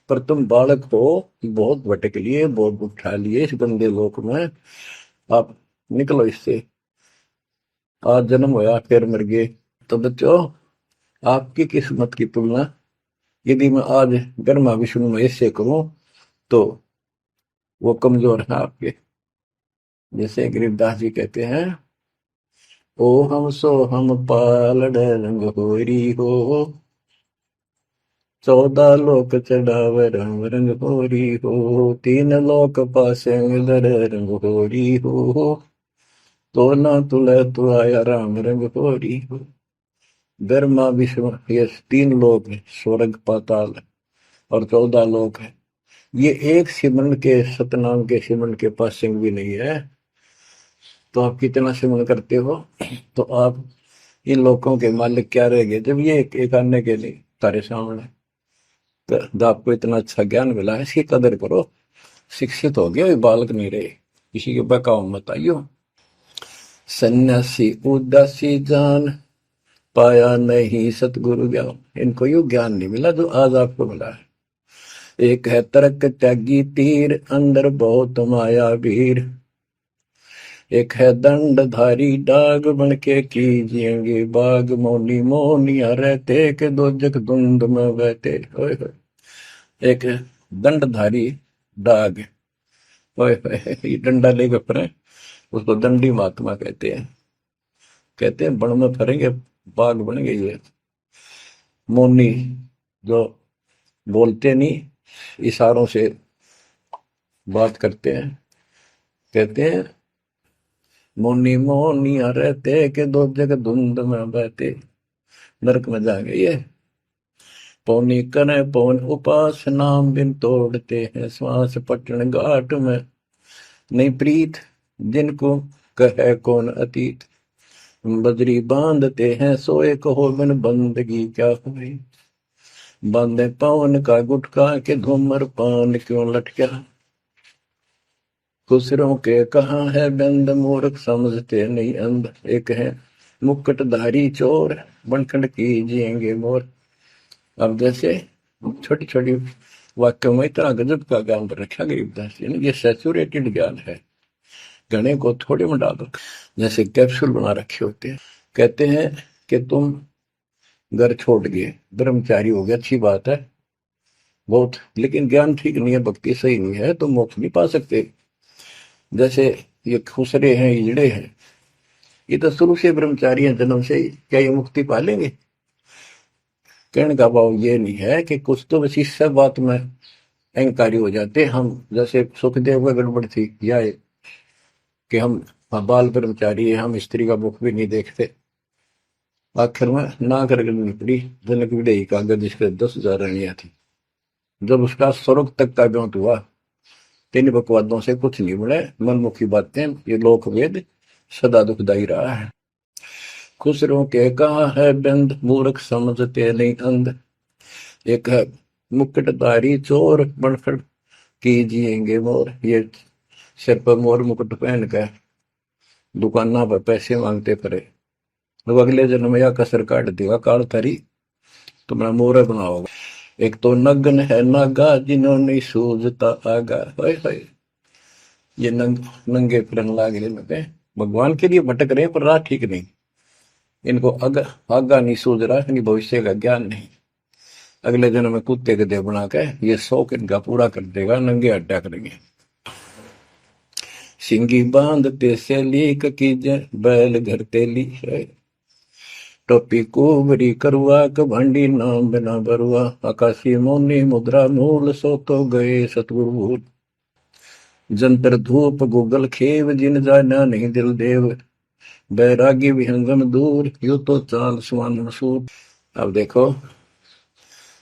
पर तुम बालक हो, बहुत भटक लिए, बहुत उठा लिए इस गंदे लोक में, आप निकलो इससे। आज जन्म होया फिर मर गए। तो बच्चों, आपकी किस्मत की तुलना यदि मैं आज ब्रह्मा विष्णु महेश से करूं तो वो कमजोर है आपके। जैसे गरीबदास जी कहते हैं, ओ हम सो हम पालड़ रंग होरी हो, 14 लोक चढ़ावे रंग रंग होरी हो, 3 लोक पासे दर रंग होरी हो, तो ना तुले तु आया राम रंग होरी हो। ब्रह्मा विष्णु ये 3 लोक है, स्वर्ग पाताल और 14 लोक है। ये एक सिमरन के, सतनाम के सिमरन के पास सिंह भी नहीं है। तो आप कितना सिमरन करते हो, तो आप इन लोगों के मालिक क्या रह गए, जब ये एक आने के लिए तारे सामने। तो आपको इतना अच्छा ज्ञान मिला है, इसकी कदर करो। शिक्षित हो गए, बालक नहीं रहे, किसी के बहकाव मत आइयो। सन्यासी उदासी जान, पाया नहीं सतगुरु ज्ञान। इनको यू ज्ञान नहीं मिला जो आज आपको मिला है। एक है तर्क त्यागी तीर, अंदर बहुत माया वीर। एक है दंडधारी डाग, बन के कीजिएंगे बाग, मौनी मोनिया रहते के दो जग धुंध में बहते। होय होय। एक दंडधारी डाग, होय होय, ये डंडा लेकर फिरे, उसको दंडी महात्मा कहते हैं। कहते हैं बन में फरेंगे बाग बन गई है। मौनी जो बोलते नहीं, इशारों से बात करते हैं, कहते हैं मौनी मौनिया रहते के दो जग धुंध में बहते, नरक में जाएंगे ये। पौनी करे पौन उपास नाम बिन तोड़ते हैं श्वास पटन घाट में, नहीं प्रीत जिनको कहे कौन अतीत, बजरी बांधते हैं सोए कहो बिन बंदगी क्या हुई, बांधे पवन का गुटका के धूमर पान क्यों लटका, खुसरों के कहाँ है बंद मूर्ख समझते नहीं अंध, एक है मुकुटधारी चोर बनखंड कीजिएंगे मोर। अब जैसे छोटी छोटी वाक्यों में इतना गजब का ज्ञान रखा गरीबदास जी ने, ये सैचुरेटेड ज्ञान है, गणे को थोड़े में डाल रखा, जैसे कैप्सूल बना रखे होते हैं। कहते हैं कि तुम घर छोड़ गए, ब्रह्मचारी हो गया, अच्छी बात है बहुत, लेकिन ज्ञान ठीक नहीं है, भक्ति सही नहीं है तो मोक्ष नहीं पा सकते। जैसे ये खुसरे हैं, इजड़े हैं, ये तो शुरू से ब्रह्मचारी हैं जन्म से ही, क्या ये मुक्ति पालेंगे? कहने का भाव ये नहीं है कि कुछ तो बस इस सब बात में अहंकारी हो जाते हम, जैसे सुखदेव का गड़बड़ थी या कि हम बाल ब्रह्मचारी है, हम स्त्री का मुख भी नहीं देखते। आखिर में ना करके निकली जनक विदेही का गद, जिसके 10,000 रानियां थी। जब उसका स्वर्ग तक का ब्योंत हुआ, तीन बकवादों से कुछ नहीं बने, मनमुखी बातें, ये लोक वेद सदा दुखदाई रहा है। खुसरों के कहा है बंद मूर्ख समझते नहीं अंध, एक है मुकुटधारी चोर बनखड़ कीजिएंगे मोर, ये सिर पर मोर मुकुट पहन कर दुकाना पर पैसे मांगते पड़े, तो अगले जन्म में या कसर काट देगा काल थारी, तुम्हारा मोर बनाओगा। एक तो नग्न है नागा जिन्होंने सूझता आगा, ये नंगे फिरन लाग रहे, भगवान के लिए भटक रहे पर राह ठीक नहीं, इनको आगा नहीं सूझ रहा, इनकी भविष्य का ज्ञान नहीं। अगले जन्म में कुत्ते के देह बना के ये शौक इनका पूरा कर देगा, नंगे अड्डा करेंगे। सिंगी बांधते से लीक कीजे बैल घर तेली, टोपी कुबरी करुआ कभंडी नाम बिना बरुआ, आकाशी मौनी मुद्रा मूल सो तो गए सतगुरु भूल, जंतर धूप गूगल खेव जिन जाना नहीं दिल देव, बैरागी विहंगम दूर यू तो चाल सुमान मसूर। अब देखो,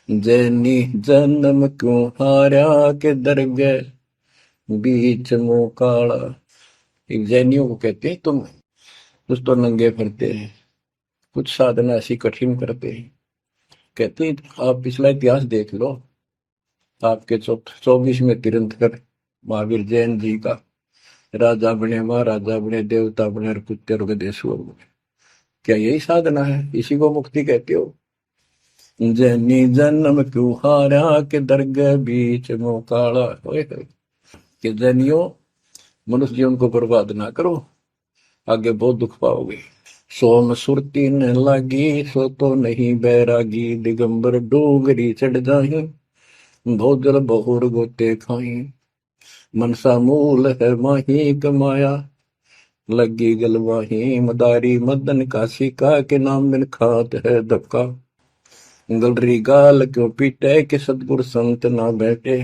जैनी जन्म क्यों हारा के दरगे बीच मुंह काला, एक जैनियों को कहते हैं तुम कुछ तो नंगे फिरते हैं, कुछ साधना ऐसी कठिन करते हैं। कहते हैं आप पिछला इतिहास देख लो, आपके 24वें तीर्थंकर महावीर जैन जी का, राजा बने, महाराजा बने, देवता बने और कुत्ते रुगदेश्वर बने, क्या यही साधना है? इसी को मुक्ति कहते हो? जैनी जन्म क्यों हारा के दरगाह बीच मुंह काला, कि जैनियों मनुष्य जीवन को बर्बाद ना करो, आगे बहुत दुख पाओगे। सोम सुरती न लागी सो तो नहीं बैरागी, दिगंबर डोगरी चढ़ जाही भोजल बहुर गोते खाई, मनसा मूल है माही कमाया लगी गलवाही, मदारी मदन काशी का के नाम बिन खात है धक्का, गलरी गाल क्यों पीटे के सतगुर संत ना बैठे,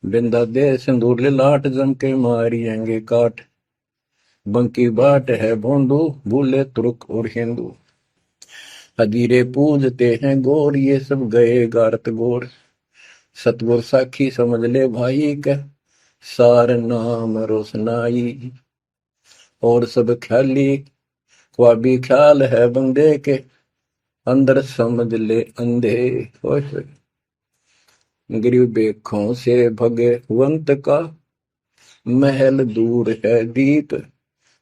बिंदा दे सिंदूर लाट जम के मारियेंगे काट, बंकी बाट है भोंदू भूले तुर्क और हिंदू, हजीरे पूजते हैं गोर ये सब गए गारत गोर, सतगुर साखी समझ ले भाई के सार नाम रोशनाई, और सब ख्याली ख्वाबी ख्याल है बंदे के अंदर समझ ले अंधे, गरीब बेखों से भगवंत का महल दूर है दीप,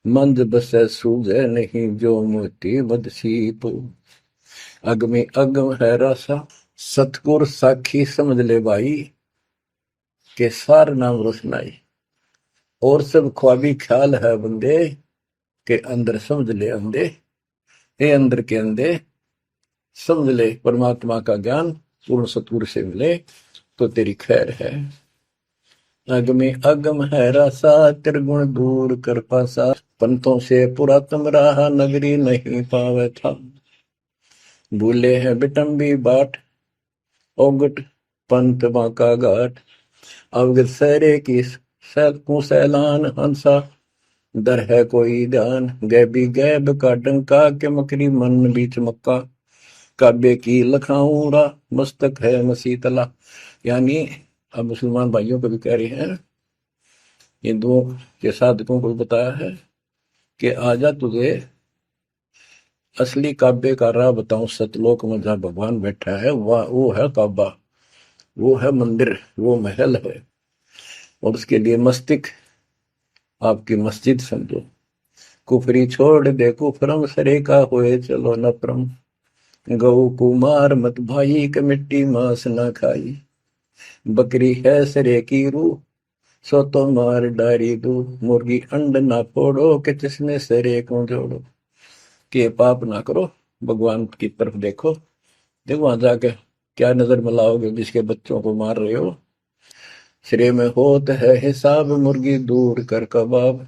मंद बसे सूझे नहीं जो मोती बदसीप, अगमी अगम है रसा सतगुर साखी समझ ले भाई के सार नाम रोशनाई, और सब ख्वाबी ख्याल है बंदे के अंदर समझ ले अंधे, हे अंदर के अंधे समझ ले परमात्मा का ज्ञान पूर्ण सतगुरु से मिले तो तेरी खैर है। अगमे अगम है रसा त्रिगुण दूर कर पासा, पंथों से पुरातन रहा, नगरी नहीं पावे था। भूले हैं बिटम्बी बाट, ओगट पंथ बांका घाट। अवगत सहरे की सैलकों सैलान हंसा, दर है कोई ध्यान। गैबी गैब का डंका, के मकरी मन बीच मक्का। काबे की लखाऊरा, मस्तक है मसीतला। यानी अब मुसलमान भाइयों को भी कह रहे हैं, हिंदुओं के साधकों को भी बताया है कि आजा तुझे असली काबे का राह बताऊं। सतलोक में जहां भगवान बैठा है वह वो है काबा, वो है मंदिर, वो महल है। और उसके लिए मस्तिष्क आपकी मस्जिद समझो। कुफरी छोड़ दे कुफरम, सरे का होए चलो नफरम। गौ कुमार मत भाई, के मिट्टी मांस ना खाई। बकरी है सरे की रूह, सो तो मार डारी दू। मुर्गी अंड ना फोड़ो, के जिसमें सरे को जोड़ो। कि पाप ना करो, भगवान की तरफ देखो। देखो वहां जाके क्या नजर मिलाओगे, जिसके बच्चों को मार रहे हो। श्रेय में होत है हिसाब, मुर्गी दूर कर कबाब।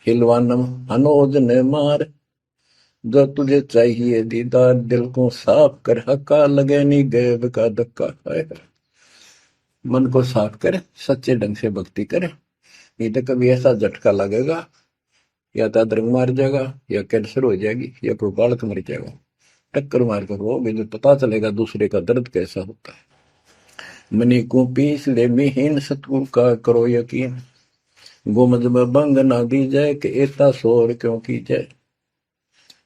हिलवानम अनोज ने मार, जो तुझे चाहिए दीदार। दिल को साफ कर, हक्का लगे नी गैब का धक्का। मन को साफ कर, सच्चे ढंग से भक्ति करे। नहीं तो कभी ऐसा झटका लगेगा, या तो अदरक मार जाएगा, या कैंसर हो जाएगी, या कोई बालक मर जाएगा। टक्कर मार कर वो भी पता चलेगा दूसरे का दर्द कैसा होता है। मनी को पीस ले मिहीन, सतगुरु का करो यकीन। गुमज में बंग ना दी जाए, कि एता शोर क्यों की जाए।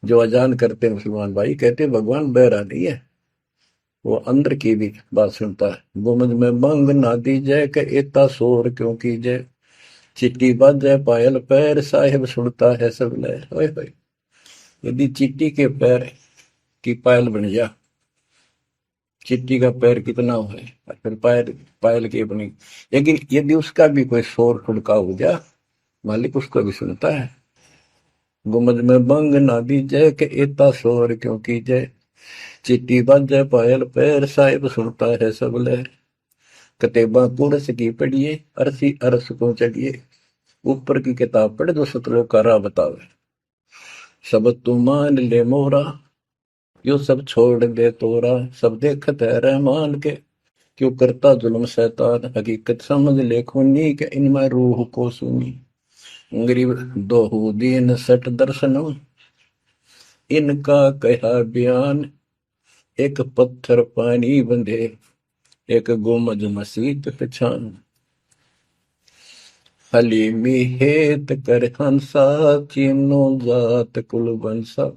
जो अजान करते मुसलमान भाई कहते भगवान बहरा नहीं है, वो अंदर की भी बात सुनता है। गुमज में बंग ना दी जाए, कि एता शोर क्यों की जाए। चिट्टी बाजे पायल पैर, साहिब सुनता है सब लहर। ओए होए, यदि चिट्टी के पैर की पायल बन जा, चिट्टी का पैर कितना है, और फिर पायल पायल की बनी। लेकिन यदि उसका भी कोई शोर खुड़का हो जा, मालिक उसको भी सुनता है। गुमज में बंग ना दी जय, के एता शोर क्यों की जय। चिट्टी बाजे पायल पैर, साहिब सुनता है सब लहर। कतेबा कुरस की पढ़िए, अरसी अरस को चढ़िए। ऊपर की किताब पढ़े, जो सतलोक का राह बतावे। सब तू मान ले मोरा, यो सब छोड़ दे तोरा। सब देखत है रहमान के, क्यों करता जुल्म शैतान। हकीकत समझ ले खूनी, के इनमें रूह को सुनी। गरीब दोहू दीन सट दर्शनम, इनका कहा बयान। एक पत्थर पानी बंधे, एक गुमज मसीत पहचान। हलीमी हेत कर हंसा, चीनो जात कुल बंसा।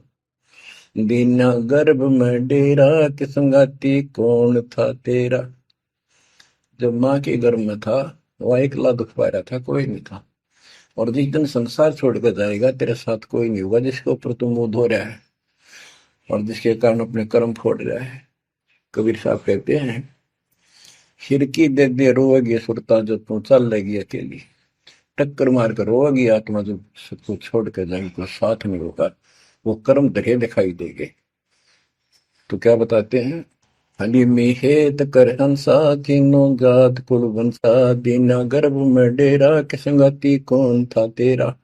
दीना गर्भ में डेरा, कि संगाती कौन था तेरा। जब माँ के गर्भ में था वह अकेला दुख पा रहा था, कोई नहीं था। और जिस दिन संसार छोड़ कर जाएगा, तेरे साथ कोई नहीं होगा, जिसके ऊपर तू मुंह धो रहा है और जिसके कारण अपने कर्म फोड़ रहा है। कबीर साहब कहते हैं, खिड़की दे दे रोएगी सुरता, जो तू चल लेगी अकेली। टक्कर मार कर रोएगी आत्मा, जो सबको छोड़ कर जाएगी, कोई साथ नहीं होगा, वो कर्म धरे दिखाई देंगे। तो क्या बताते हैं, हली में हेत कर हंसा, तीनों जात कुल वंशा। दीना गर्भ में डेरा, के संगाती कौन था तेरा।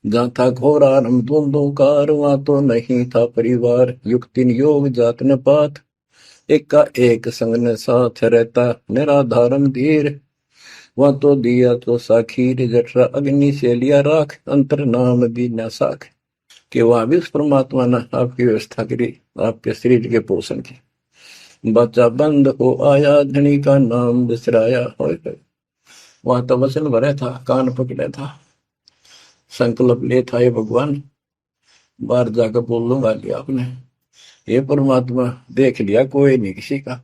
जहाँ था घोर आरंभ द्वंद्वों का, वहां तो नहीं था परिवार। युक्ति योग जात न पात, एक का एक संग न साथ रहता। निराधारम धीर, वहां तो दिया तो साखीर। जठरा अग्नि से लिया राख, अंतर नाम दीना साख। कि वहां भी उस परमात्मा ने आपकी व्यवस्था करी, आपके शरीर के पोषण की। बच्चा बंद हो आया, धनी का नाम बिसराया। हो वहां तो वचन भरा था, कान पकड़ा था, संकल्प ले था, ये भगवान बाहर जाकर बोल लूंगा लिया आपने। ये परमात्मा देख लिया कोई नहीं किसी का,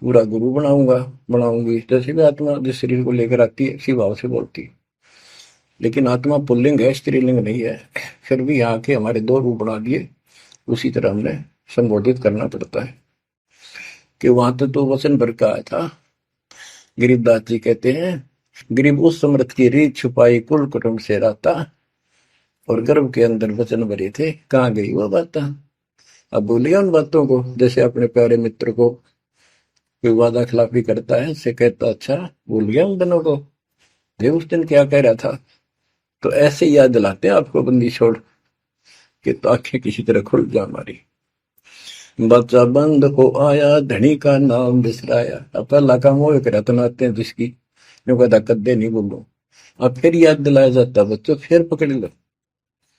पूरा गुरु बनाऊंगा बनाऊंगी। जैसे भी आत्मा जिस शरीर को लेकर आती है इसी भाव से बोलती है। लेकिन आत्मा पुल्लिंग है, स्त्रीलिंग नहीं है। फिर भी यहाँ के हमारे दो रूप बना दिए, उसी तरह हमने संबोधित करना पड़ता है। कि वहां तो वचन भर का आया था। गरीबदास जी कहते हैं, गरीब उस समृद्ध की रीत छुपाई, कुल कुटुंब से रहता। और गर्भ के अंदर वचन भरे थे, कहाँ गई वो बात। अब भूलिया उन बातों को। जैसे अपने प्यारे मित्र को कोई वादा खिलाफी करता है, से कहता अच्छा भूल गया उन दिनों को, देख उस दिन क्या कह रहा था। तो ऐसे याद दिलाते हैं आपको बंदी छोड़ कि तो आंखें किसी तरह खुल जा हमारी। बच्चा बंद हो आया धनी का नाम बिसराया। अब पहला काम वो एक रत्न आते हैं जिसकी जो कहता कद्दे नहीं बोलो। अब फिर याद दिलाया जाता बच्चों फिर पकड़ लो।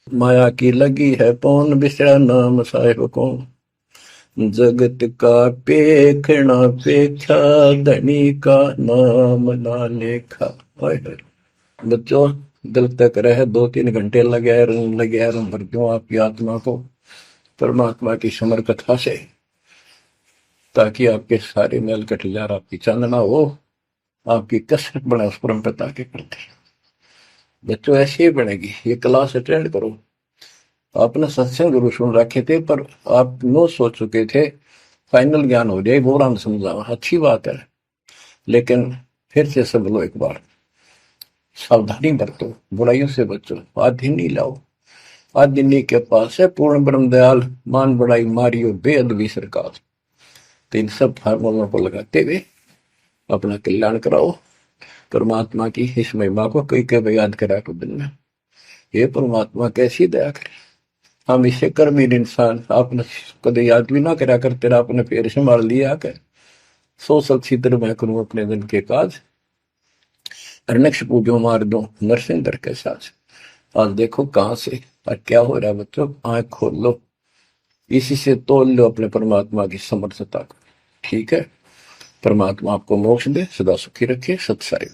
माया की लगी है पौन बिसरा नाम साहिब कौन। जगत का पेखना पेखा धनी का नाम ना लेखा। हाय हाय। बच्चों दिल तक रहे 2-3 घंटे लगे भर क्यों आपकी आत्मा को परमात्मा की समर कथा से, ताकि आपके सारे मैल कट जाए, आपकी चांदना हो, आपकी कसरत बने उस परम पिता के प्रति। बच्चों ऐसे ही बनेगी। ये क्लास अटेंड करो। आपने सत्संग जरूर सुन रखे थे पर आप नो सोच चुके थे फाइनल ज्ञान हो जाए वो राम समझावा अच्छी बात है, लेकिन फिर से सब लो एक बार। सावधानी बरतो, बुराइयों से बचो, आधिनी लाओ। आधिनी के पास है पूर्ण ब्रह्म दयाल, मान बड़ाई मारियो बेअदबी सरकार। तो इन सब फार्मूलों को लगाते हुए अपना कल्याण कराओ। परमात्मा की इस महिमा को कई कई याद करा को दिन में, ये परमात्मा कैसी दया करे। हम इसे कर्महीन इंसान आपने कदे याद भी ना करा कर, तेरा आपने पैर संभाल लिया कर। सो सब छिद्र मैं करूं अपने दिन के काज, हरनक्ष पूजो मार दो नरसिंदर के साथ। आज देखो कहां से और क्या हो रहा है बच्चों, आंख खोल लो, इसी से तोल लो अपने परमात्मा की समर्थता को। ठीक है, परमात्मा आपको मोक्ष दे, सदा सुखी रखे। सत्साई।